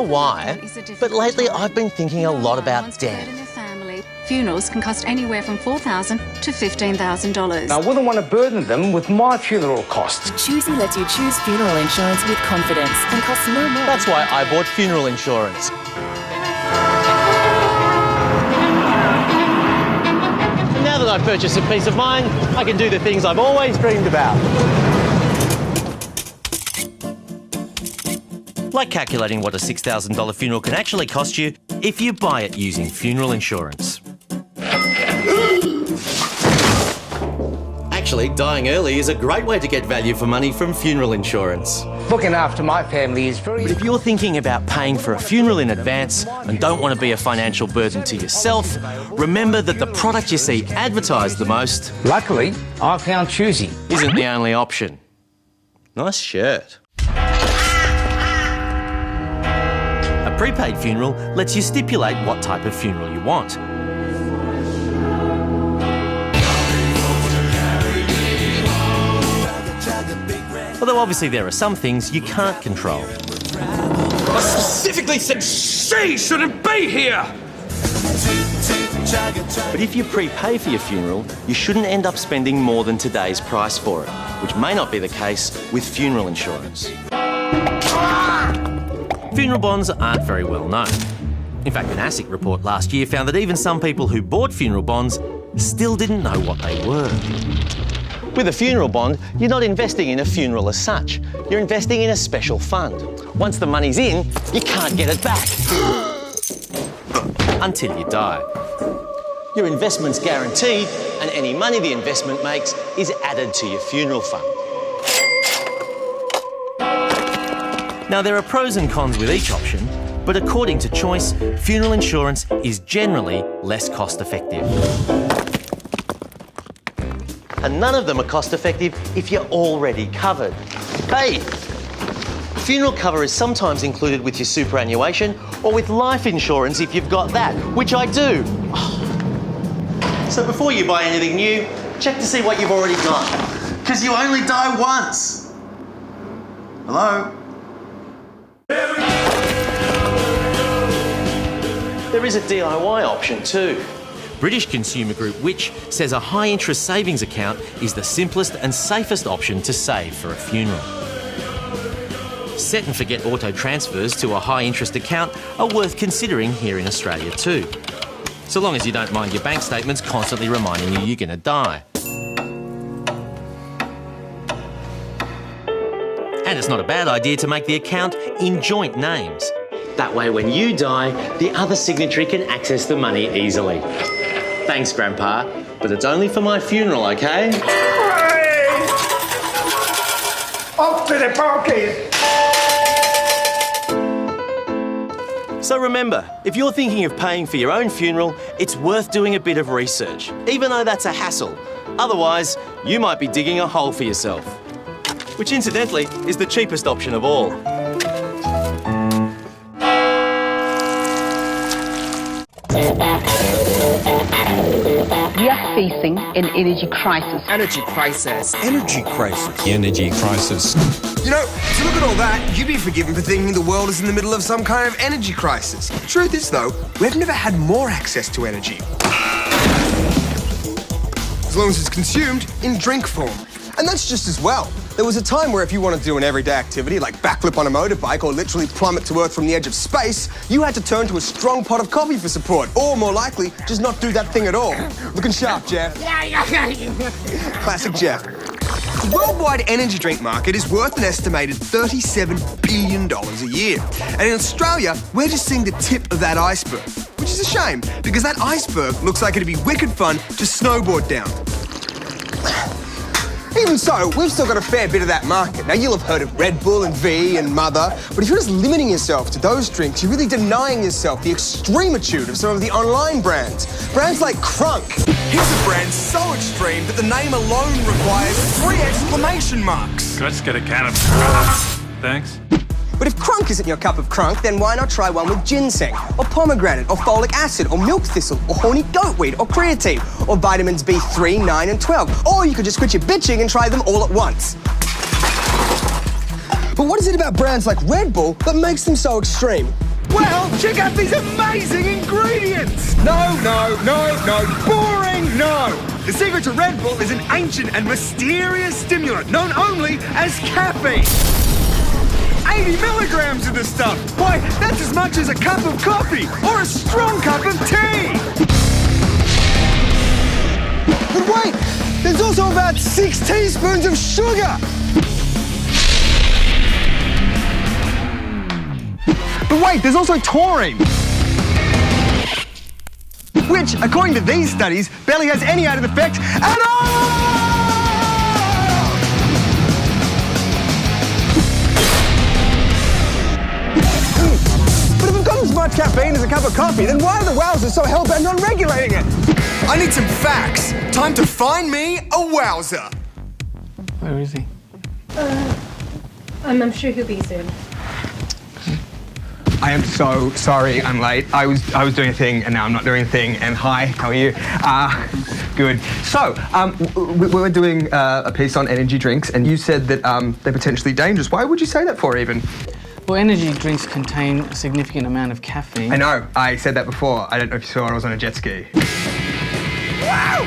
why, but lately I've been thinking a lot about death. Funerals can cost anywhere from $4,000 to $15,000. I wouldn't want to burden them with my funeral costs. Choosy lets you choose funeral insurance with confidence and costs no more. That's why I bought funeral insurance. Now that I've purchased some peace of mind, I can do the things I've always dreamed about. Like calculating what a $6,000 funeral can actually cost you if you buy it using funeral insurance. Actually, dying early is a great way to get value for money from funeral insurance. Looking after my family is very... But if you're thinking about paying for a funeral in advance and don't want to be a financial burden to yourself, remember that the product you see advertised the most... Luckily, I found Choosy. ...isn't the only option. Nice shirt. A prepaid funeral lets you stipulate what type of funeral you want. Although obviously there are some things you can't control. I specifically said she shouldn't be here! But if you prepay for your funeral, you shouldn't end up spending more than today's price for it, which may not be the case with funeral insurance. Funeral bonds aren't very well known. In fact, an ASIC report last year found that even some people who bought funeral bonds still didn't know what they were. With a funeral bond, you're not investing in a funeral as such. You're investing in a special fund. Once the money's in, you can't get it back. Until you die. Your investment's guaranteed, and any money the investment makes is added to your funeral fund. Now, there are pros and cons with each option, but according to Choice, funeral insurance is generally less cost-effective. And none of them are cost-effective if you're already covered. Hey, funeral cover is sometimes included with your superannuation or with life insurance if you've got that, which I do. So before you buy anything new, check to see what you've already got, because you only die once. Hello? There is a DIY option too. British consumer group Which says a high-interest savings account is the simplest and safest option to save for a funeral. Set and forget auto transfers to a high-interest account are worth considering here in Australia too, so long as you don't mind your bank statements constantly reminding you you're going to die. And it's not a bad idea to make the account in joint names. That way when you die, the other signatory can access the money easily. Thanks, Grandpa, but it's only for my funeral, okay? Hooray! Off to the party! So remember, if you're thinking of paying for your own funeral, it's worth doing a bit of research, even though that's a hassle. Otherwise, you might be digging a hole for yourself. Which, incidentally, is the cheapest option of all. We are facing an energy crisis. Energy crisis. Energy crisis. Energy crisis. You know, to look at all that, you'd be forgiven for thinking the world is in the middle of some kind of energy crisis. The truth is, though, we've never had more access to energy. As long as it's consumed in drink form. And that's just as well. There was a time where if you wanted to do an everyday activity like backflip on a motorbike or literally plummet to Earth from the edge of space, you had to turn to a strong pot of coffee for support, or more likely, just not do that thing at all. Looking sharp, Jeff. Classic Jeff. The worldwide energy drink market is worth an estimated $37 billion a year. And in Australia, we're just seeing the tip of that iceberg, which is a shame, because that iceberg looks like it'd be wicked fun to snowboard down. Even so, we've still got a fair bit of that market. Now, you'll have heard of Red Bull and V and Mother, but if you're just limiting yourself to those drinks, you're really denying yourself the extremitude of some of the online brands. Brands like Crunk. Here's a brand so extreme that the name alone requires 3 exclamation marks. Let's get a can of... Thanks. But if Crunk isn't your cup of crunk, then why not try one with ginseng, or pomegranate, or folic acid, or milk thistle, or horny goatweed, or creatine, or vitamins B3, 9, and 12. Or you could just quit your bitching and try them all at once. But what is it about brands like Red Bull that makes them so extreme? Well, check out these amazing ingredients! No, boring, no! The secret to Red Bull is an ancient and mysterious stimulant known only as caffeine. 80 milligrams of the stuff! Why, that's as much as a cup of coffee or a strong cup of tea! But wait, there's also about 6 teaspoons of sugar! But wait, there's also taurine! Which, according to these studies, barely has any added effect at all! But if we've got as much caffeine as a cup of coffee, then why are the wowzers so hell-bent on regulating it? I need some facts. Time to find me a wowzer. Where is he? I'm sure he'll be soon. I am so sorry I'm late. I was doing a thing and now I'm not doing a thing. And hi, how are you? Good. So, we were doing a piece on energy drinks and you said that they're potentially dangerous. Why would you say that for even? Well, energy drinks contain a significant amount of caffeine. I know, I said that before. I don't know if you saw it, I was on a jet ski. Wow!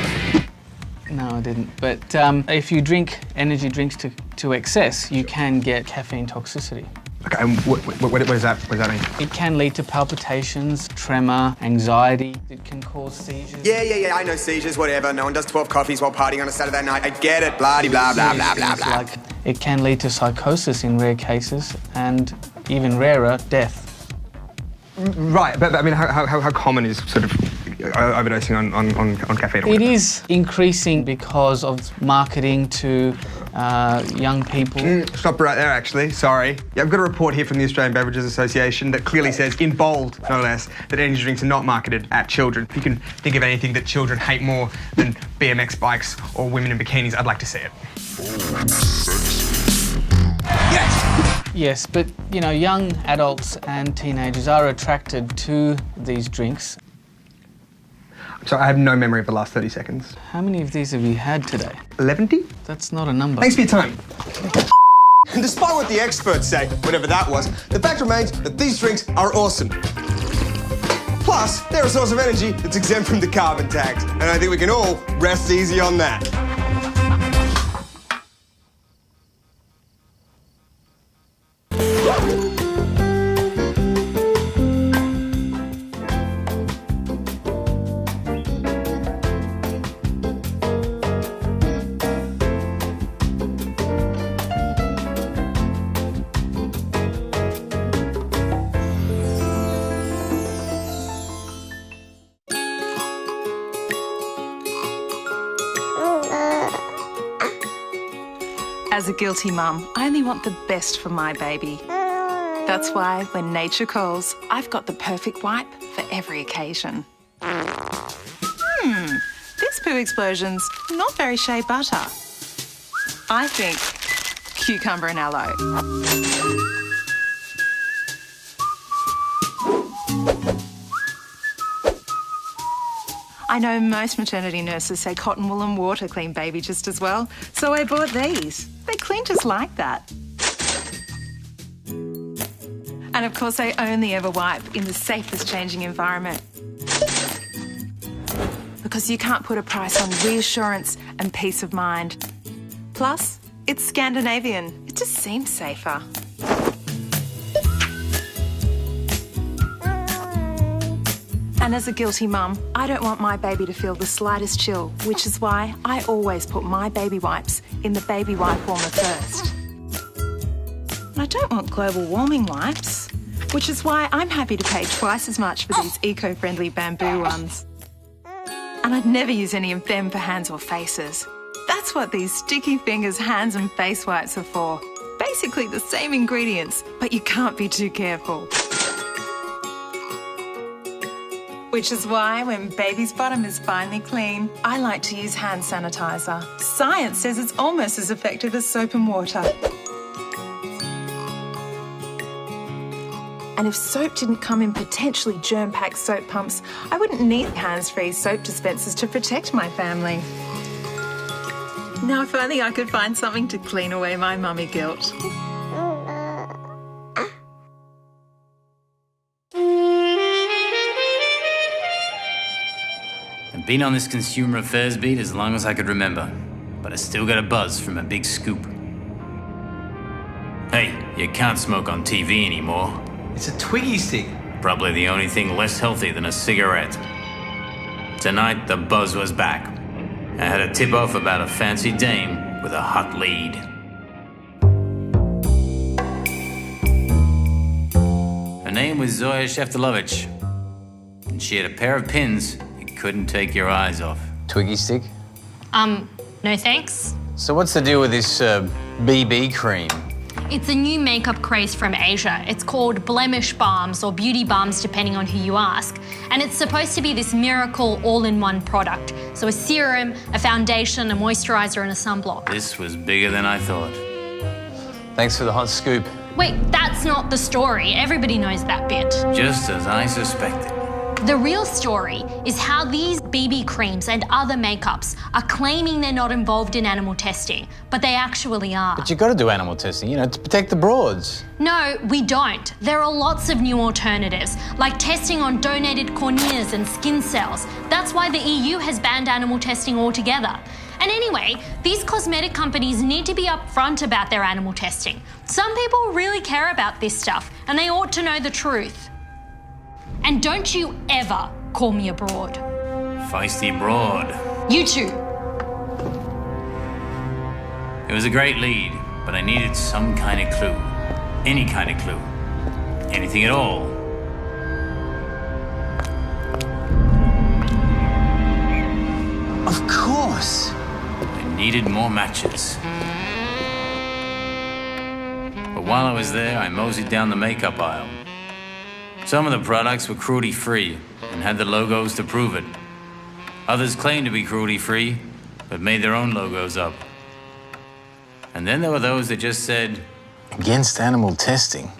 No, I didn't. But if you drink energy drinks to excess, you can get caffeine toxicity. Okay, and what does that mean? It can lead to palpitations, tremor, anxiety. It can cause seizures. Yeah, I know seizures, whatever. No one does 12 coffees while partying on a Saturday night. I get it, blah-de-blah, blah. Like, it can lead to psychosis in rare cases, and even rarer, death. Right, but I mean, how common is sort of overdosing on caffeine? It is increasing because of marketing to young people. Stop right there, actually. Sorry. Yeah, I've got a report here from the Australian Beverages Association that clearly says, in bold, no less, that energy drinks are not marketed at children. If you can think of anything that children hate more than BMX bikes or women in bikinis, I'd like to see it. Yes, but, you know, young adults and teenagers are attracted to these drinks. So I have no memory of the last 30 seconds. How many of these have you had today? 11? That's not a number. Thanks for your time. And despite what the experts say, whatever that was, the fact remains that these drinks are awesome. Plus, they're a source of energy that's exempt from the carbon tax. And I think we can all rest easy on that. As a guilty mum, I only want the best for my baby. That's why when nature calls, I've got the perfect wipe for every occasion. This poo explosion's not very shea butter. I think cucumber and aloe. I know most maternity nurses say cotton wool and water clean baby just as well, so I bought these. They clean just like that. And of course, I only ever wipe in the safest changing environment. Because you can't put a price on reassurance and peace of mind. Plus, it's Scandinavian. It just seems safer. And as a guilty mum, I don't want my baby to feel the slightest chill, which is why I always put my baby wipes in the baby wipe warmer first. And I don't want global warming wipes, which is why I'm happy to pay twice as much for these eco-friendly bamboo ones. And I'd never use any of them for hands or faces. That's what these sticky fingers, hands and face wipes are for. Basically the same ingredients, but you can't be too careful. Which is why when baby's bottom is finally clean, I like to use hand sanitizer. Science says it's almost as effective as soap and water. And if soap didn't come in potentially germ-packed soap pumps, I wouldn't need hands-free soap dispensers to protect my family. Now if only I could find something to clean away my mummy guilt. Been on this consumer affairs beat as long as I could remember, but I still got a buzz from a big scoop. Hey, you can't smoke on TV anymore. It's a Twiggy stick. Probably the only thing less healthy than a cigarette. Tonight, the buzz was back. I had a tip-off about a fancy dame with a hot lead. Her name was Zoya Sheftalovich, and she had a pair of pins you couldn't take your eyes off. Twiggy stick? No thanks. So what's the deal with this BB cream? It's a new makeup craze from Asia. It's called blemish balms or beauty balms, depending on who you ask. And it's supposed to be this miracle all-in-one product. So a serum, a foundation, a moisturizer, and a sunblock. This was bigger than I thought. Thanks for the hot scoop. Wait, that's not the story. Everybody knows that bit. Just as I suspected. The real story is how these BB creams and other makeups are claiming they're not involved in animal testing, but they actually are. But you got to do animal testing, to protect the broads. No, we don't. There are lots of new alternatives, like testing on donated corneas and skin cells. That's why the EU has banned animal testing altogether. And anyway, these cosmetic companies need to be upfront about their animal testing. Some people really care about this stuff, and they ought to know the truth. And don't you ever call me a broad. Feisty broad. You too. It was a great lead, but I needed some kind of clue. Any kind of clue. Anything at all. Of course. I needed more matches. But while I was there, I moseyed down the makeup aisle. Some of the products were cruelty-free and had the logos to prove it. Others claimed to be cruelty-free, but made their own logos up. And then there were those that just said, Against animal testing?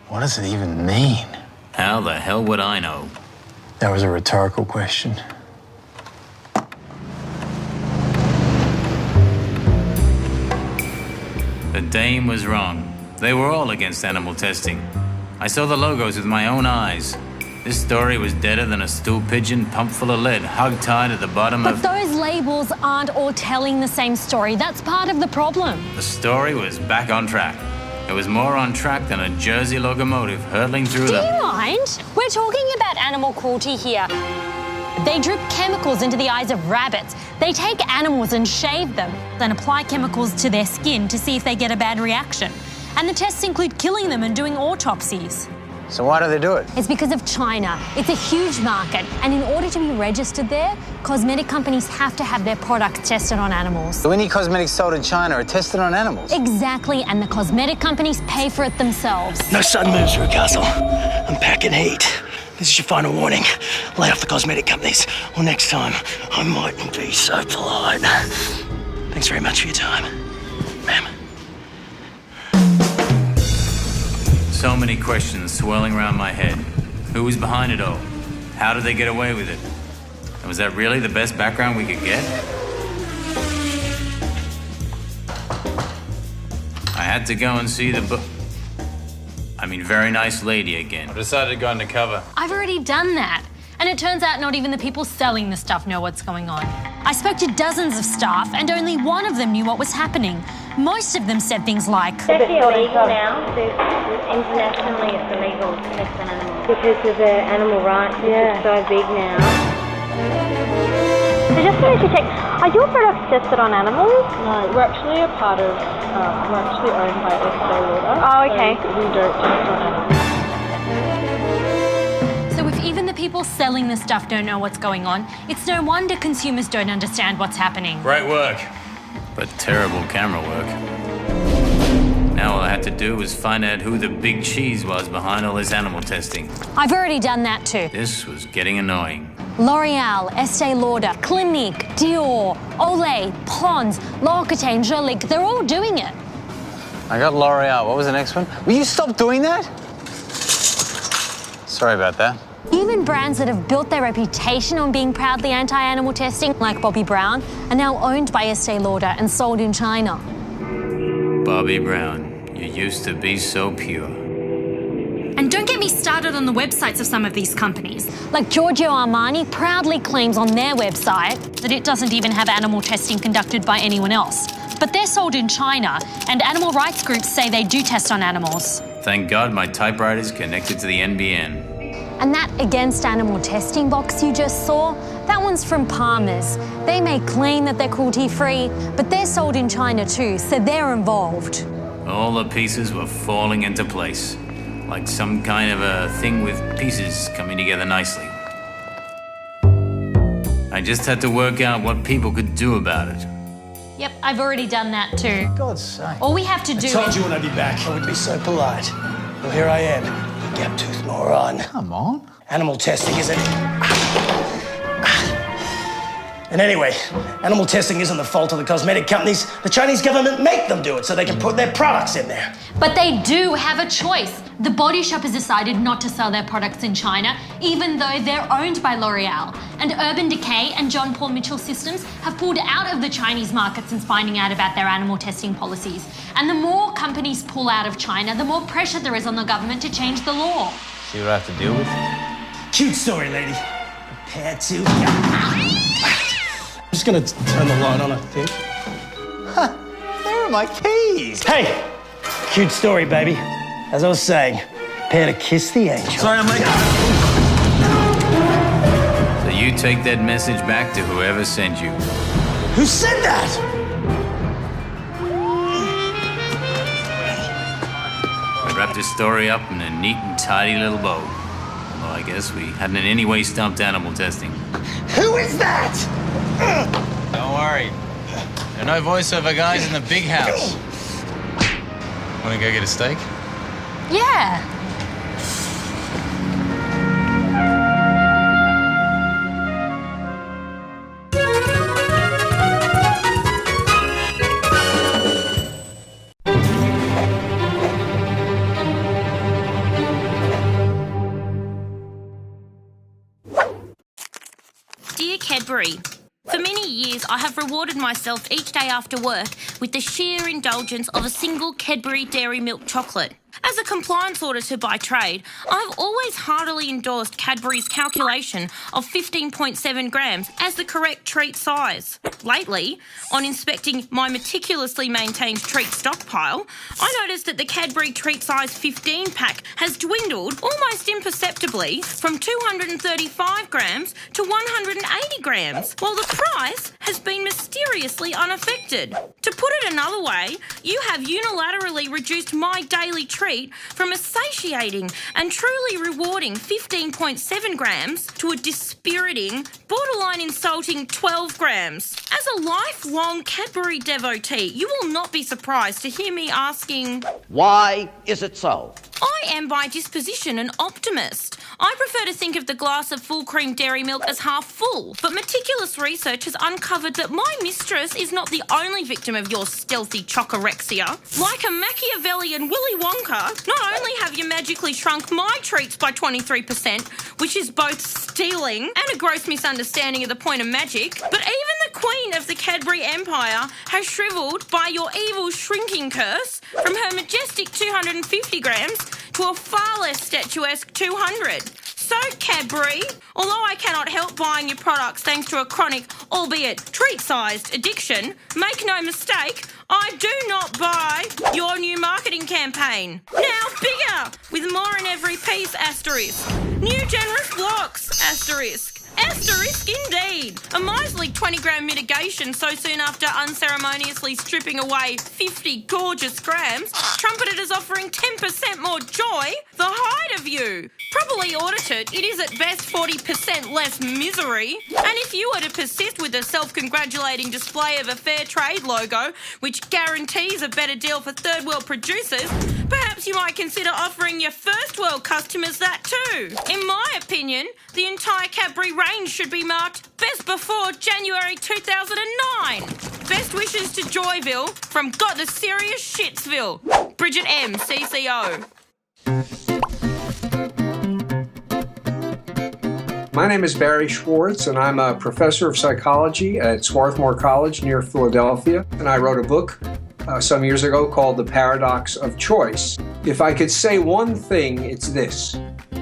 What does it even mean? How the hell would I know? That was a rhetorical question. The dame was wrong. They were all against animal testing. I saw the logos with my own eyes. This story was deader than a stool pigeon pumped full of lead, hog-tied at the bottom of... But those labels aren't all telling the same story. That's part of the problem. The story was back on track. It was more on track than a Jersey locomotive hurtling through Do you mind? We're talking about animal cruelty here. They drip chemicals into the eyes of rabbits. They take animals and shave them, then apply chemicals to their skin to see if they get a bad reaction. And the tests include killing them and doing autopsies. So why do they do it? It's because of China. It's a huge market, and in order to be registered there, cosmetic companies have to have their products tested on animals. So any cosmetics sold in China are tested on animals? Exactly, and the cosmetic companies pay for it themselves. No sudden moves, Newcastle. I'm packing heat. This is your final warning. Lay off the cosmetic companies, or next time I mightn't be so polite. Thanks very much for your time, ma'am. So many questions swirling around my head. Who was behind it all? How did they get away with it? And was that really the best background we could get? I had to go and see the very nice lady again. I decided to go undercover. I've already done that. And it turns out not even the people selling the stuff know what's going on. I spoke to dozens of staff, and only one of them knew what was happening. Most of them said things like... It's actually illegal now. Internationally, it's illegal to test on animals. Because of the animal rights, it's so big now. So just wanted to check, are your products tested on animals? No, we're actually a part of, we're actually owned by Estee Lauder. Oh, okay. So we don't test on animals. So if even the people selling the stuff don't know what's going on, it's no wonder consumers don't understand what's happening. Great work, but terrible camera work. Now all I had to do was find out who the big cheese was behind all this animal testing. I've already done that too. This was getting annoying. L'Oreal, Estee Lauder, Clinique, Dior, Olay, Pond's, L'Occitane, Jolique, they're all doing it. I got L'Oreal. What was the next one? Will you stop doing that? Sorry about that. Even brands that have built their reputation on being proudly anti-animal testing, like Bobbi Brown, are now owned by Estee Lauder and sold in China. Bobbi Brown, you used to be so pure. And don't get me started on the websites of some of these companies. Like Giorgio Armani proudly claims on their website that it doesn't even have animal testing conducted by anyone else. But they're sold in China, and animal rights groups say they do test on animals. Thank God my typewriter's connected to the NBN. And that Against Animal Testing box you just saw, that one's from Palmer's. They may claim that they're cruelty-free, but they're sold in China too, so they're involved. All the pieces were falling into place, like some kind of a thing with pieces coming together nicely. I just had to work out what people could do about it. Yep, I've already done that too. For God's sake. All we have to do I told you when I'd be back. I would be so polite. Well, here I am, a gap-toothed moron. Come on. Animal testing isn't... And anyway, animal testing isn't the fault of the cosmetic companies. The Chinese government make them do it so they can put their products in there. But they do have a choice. The Body Shop has decided not to sell their products in China, even though they're owned by L'Oreal. And Urban Decay and John Paul Mitchell Systems have pulled out of the Chinese market since finding out about their animal testing policies. And the more companies pull out of China, the more pressure there is on the government to change the law. See what I have to deal with? Cute story, lady. Prepare to... I'm just gonna turn the light on, I think. Huh, there are my keys. Hey, cute story, baby. As I was saying, prepare to kiss the angel. Sorry, I'm late. So you take that message back to whoever sent you. Who said that? I wrapped this story up in a neat and tidy little bow. Although I guess we hadn't in any way stumped animal testing. Who is that? Don't worry. There are no voiceover guys in the big house. Want to go get a steak? Yeah. Dear Cadbury, for many years I have rewarded myself each day after work with the sheer indulgence of a single Cadbury Dairy Milk chocolate. As a compliance auditor by trade, I have always heartily endorsed Cadbury's calculation of 15.7 grams as the correct treat size. Lately, on inspecting my meticulously maintained treat stockpile, I noticed that the Cadbury treat size 15 pack has dwindled almost imperceptibly from 235 grams to 180 grams, while the price has been mysteriously unaffected. To put it another way, you have unilaterally reduced my daily treat from a satiating and truly rewarding 15.7 grams to a dispiriting, borderline insulting 12 grams. As a lifelong Cadbury devotee, you will not be surprised to hear me asking, why is it so? I am by disposition an optimist. I prefer to think of the glass of full cream dairy milk as half full, but meticulous research has uncovered that my mistress is not the only victim of your stealthy chocorexia. Like a Machiavellian Willy Wonka, not only have you magically shrunk my treats by 23%, which is both stealing and a gross misunderstanding of the point of magic, but even the queen of the Cadbury Empire has shriveled by your evil shrinking curse from her majestic 250 grams to a far less statuesque 200. So, Cadbury, although I cannot help buying your products thanks to a chronic, albeit treat-sized addiction, make no mistake, I do not buy your new marketing campaign. Now bigger, with more in every piece, asterisk. New generous blocks, asterisk. Asterisk indeed. A miserly 20-gram mitigation so soon after unceremoniously stripping away 50 gorgeous grams, trumpeted as offering 10% more joy, the height of you. Properly audited, it is at best 40% less misery. And if you were to persist with the self-congratulating display of a fair trade logo, which guarantees a better deal for third world producers, perhaps you might consider offering your first world customers that too. In my opinion, the entire Cadbury range should be marked Best Before January 2009. Best wishes to Joyville from Got the Serious Shitsville. Bridget M, CCO. My name is Barry Schwartz, and I'm a professor of psychology at Swarthmore College near Philadelphia. And I wrote a book some years ago called The Paradox of Choice. If I could say one thing, it's this.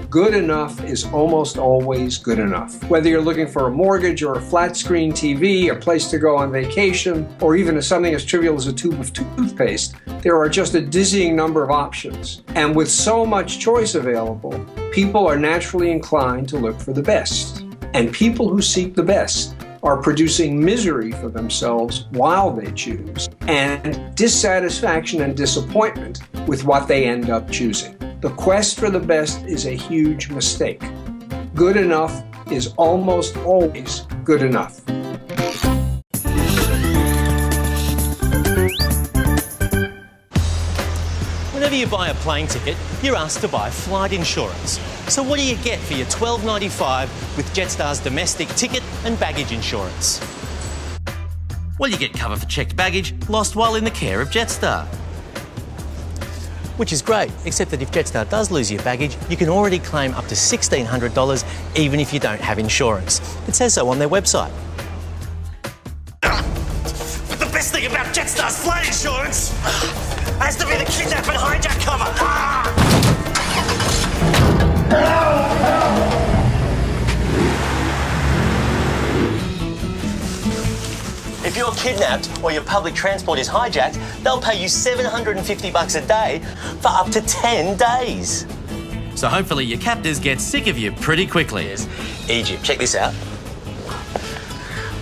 Good enough is almost always good enough. Whether you're looking for a mortgage or a flat screen TV, a place to go on vacation, or even something as trivial as a tube of toothpaste, there are just a dizzying number of options. And with so much choice available, people are naturally inclined to look for the best. And people who seek the best are producing misery for themselves while they choose, and dissatisfaction and disappointment with what they end up choosing. The quest for the best is a huge mistake. Good enough is almost always good enough. Whenever you buy a plane ticket, you're asked to buy flight insurance. So what do you get for your $12.95 with Jetstar's domestic ticket and baggage insurance? Well, you get cover for checked baggage lost while in the care of Jetstar. Which is great, except that if Jetstar does lose your baggage, you can already claim up to $1,600 even if you don't have insurance. It says so on their website. But the best thing about Jetstar's flight insurance has to be the kidnap and hijack cover. If you're kidnapped or your public transport is hijacked, they'll pay you $750 a day for up to 10 days. So hopefully your captors get sick of you pretty quickly. Here's Egypt. Check this out.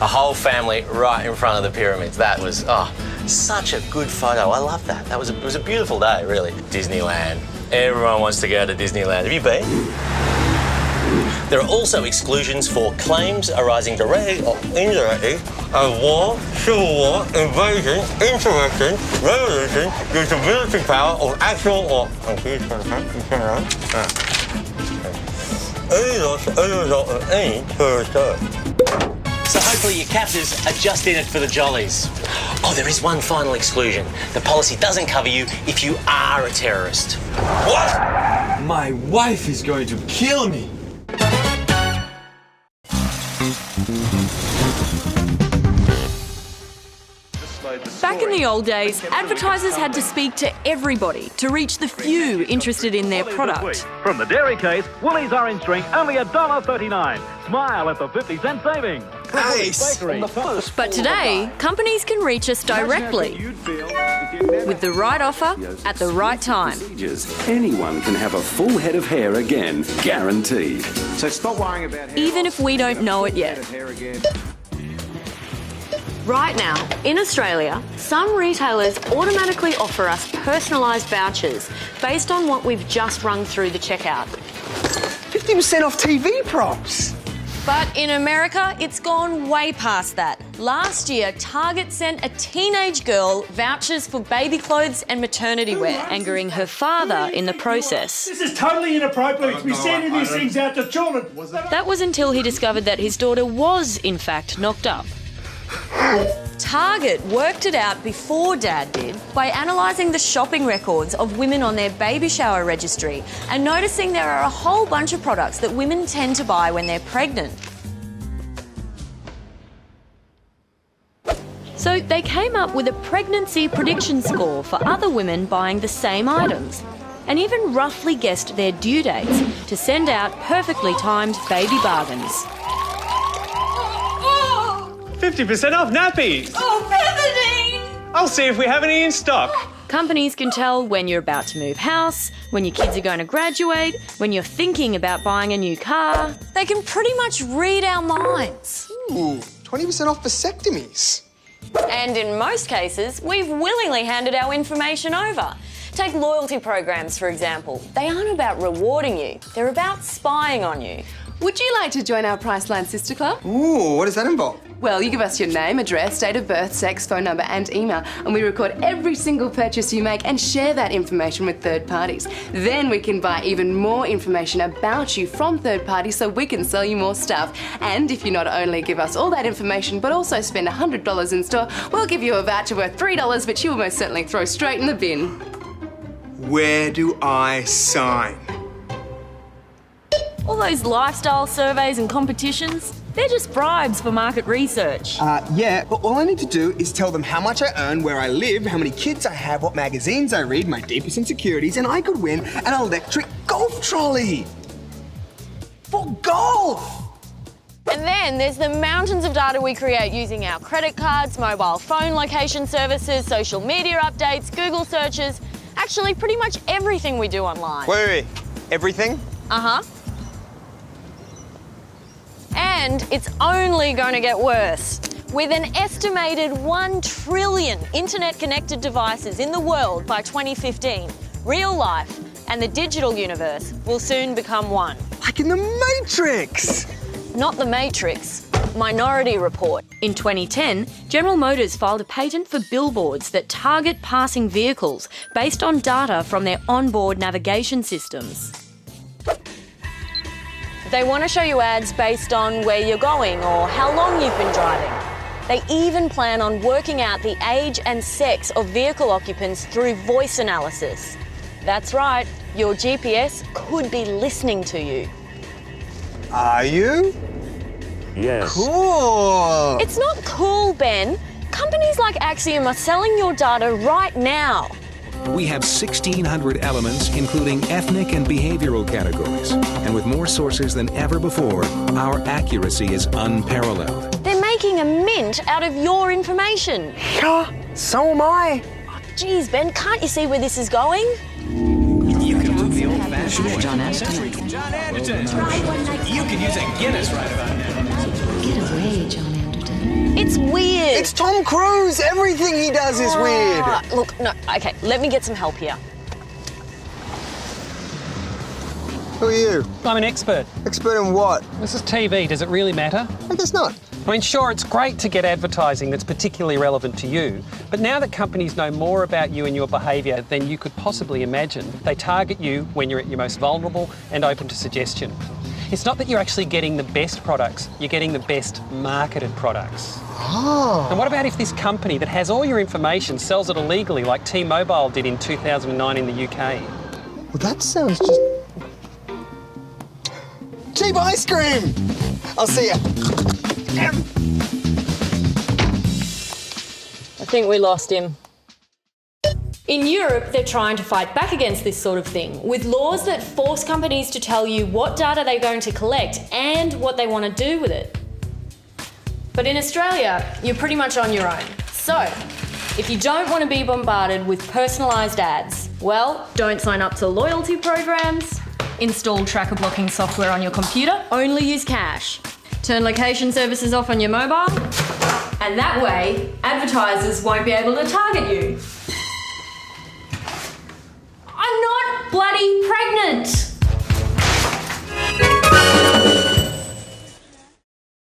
A whole family right in front of the pyramids. That was, such a good photo. I love that. It was a beautiful day, really. Disneyland. Everyone wants to go to Disneyland. Have you been? There are also exclusions for claims arising directly or indirectly of war, civil war, invasion, insurrection, revolution, due to military power or actual or any loss as a result of any terrorist act. So hopefully your captors are just in it for the jollies. Oh, there is one final exclusion. The policy doesn't cover you if you are a terrorist. What? My wife is going to kill me. Back in the old days, advertisers had to speak to everybody to reach the few interested in their product. From the dairy case, Woolies orange drink only $1.39. Smile at the 50-cent saving. Nice. But today, companies can reach us directly with the right offer at the right time. Anyone can have a full head of hair again, guaranteed. So stop worrying about hair. Even if we don't know it yet. Right now, in Australia, some retailers automatically offer us personalised vouchers based on what we've just rung through the checkout. 50% off TV props. But in America, it's gone way past that. Last year, Target sent a teenage girl vouchers for baby clothes and maternity wear, angering her father in the process. This is totally inappropriate to be sending these things out to children. That was until he discovered that his daughter was, in fact, knocked up. Target worked it out before Dad did by analysing the shopping records of women on their baby shower registry and noticing there are a whole bunch of products that women tend to buy when they're pregnant. So they came up with a pregnancy prediction score for other women buying the same items and even roughly guessed their due dates to send out perfectly timed baby bargains. 50% off nappies! Oh, Bethany! I'll see if we have any in stock. Companies can tell when you're about to move house, when your kids are going to graduate, when you're thinking about buying a new car. They can pretty much read our minds. Ooh, 20% off vasectomies. And in most cases, we've willingly handed our information over. Take loyalty programs, for example. They aren't about rewarding you, they're about spying on you. Would you like to join our Priceline Sister Club? Ooh, what does that involve? Well, you give us your name, address, date of birth, sex, phone number and email, and we record every single purchase you make and share that information with third parties. Then we can buy even more information about you from third parties so we can sell you more stuff. And if you not only give us all that information but also spend $100 in store, we'll give you a voucher worth $3 which you will most certainly throw straight in the bin. Where do I sign? All those lifestyle surveys and competitions, They're just bribes for market research. Yeah, but all I need to do is tell them how much I earn, where I live, how many kids I have, what magazines I read, my deepest insecurities, and I could win an electric golf trolley. For golf! And then there's the mountains of data we create using our credit cards, mobile phone location services, social media updates, Google searches, actually pretty much everything we do online. Wait. Everything? Uh-huh. And it's only going to get worse. With an estimated 1 trillion internet-connected devices in the world by 2015, real life and the digital universe will soon become one. Like in the Matrix! Not the Matrix. Minority Report. In 2010, General Motors filed a patent for billboards that target passing vehicles based on data from their onboard navigation systems. They want to show you ads based on where you're going or how long you've been driving. They even plan on working out the age and sex of vehicle occupants through voice analysis. That's right, your GPS could be listening to you. Are you? Yes. Cool! It's not cool, Ben. Companies like Axiom are selling your data right now. We have 1,600 elements, including ethnic and behavioral categories. And with more sources than ever before, our accuracy is unparalleled. They're making a mint out of your information. Yeah, so am I. Oh, geez, Ben, can't you see where this is going? You can move the old-fashioned John Anderton. John Anderton! You can use a Guinness right about now. Get away, John Anderton. It's weird. It's Tom Cruise. Everything he does is weird. Look, no, okay, let me get some help here. Who are you? I'm an expert. Expert in what? This is TV. Does it really matter? I guess not. I mean, sure, it's great to get advertising that's particularly relevant to you, but now that companies know more about you and your behaviour than you could possibly imagine, they target you when you're at your most vulnerable and open to suggestion. It's not that you're actually getting the best products, you're getting the best marketed products. Oh. And what about if this company that has all your information sells it illegally like T-Mobile did in 2009 in the UK? Well, that sounds just... Cheap ice cream! I'll see ya. I think we lost him. In Europe, they're trying to fight back against this sort of thing, with laws that force companies to tell you what data they're going to collect and what they want to do with it. But in Australia, you're pretty much on your own. So, if you don't want to be bombarded with personalised ads, well, don't sign up to loyalty programs, install tracker blocking software on your computer, only use cash, turn location services off on your mobile, and that way, advertisers won't be able to target you. I'm not bloody pregnant!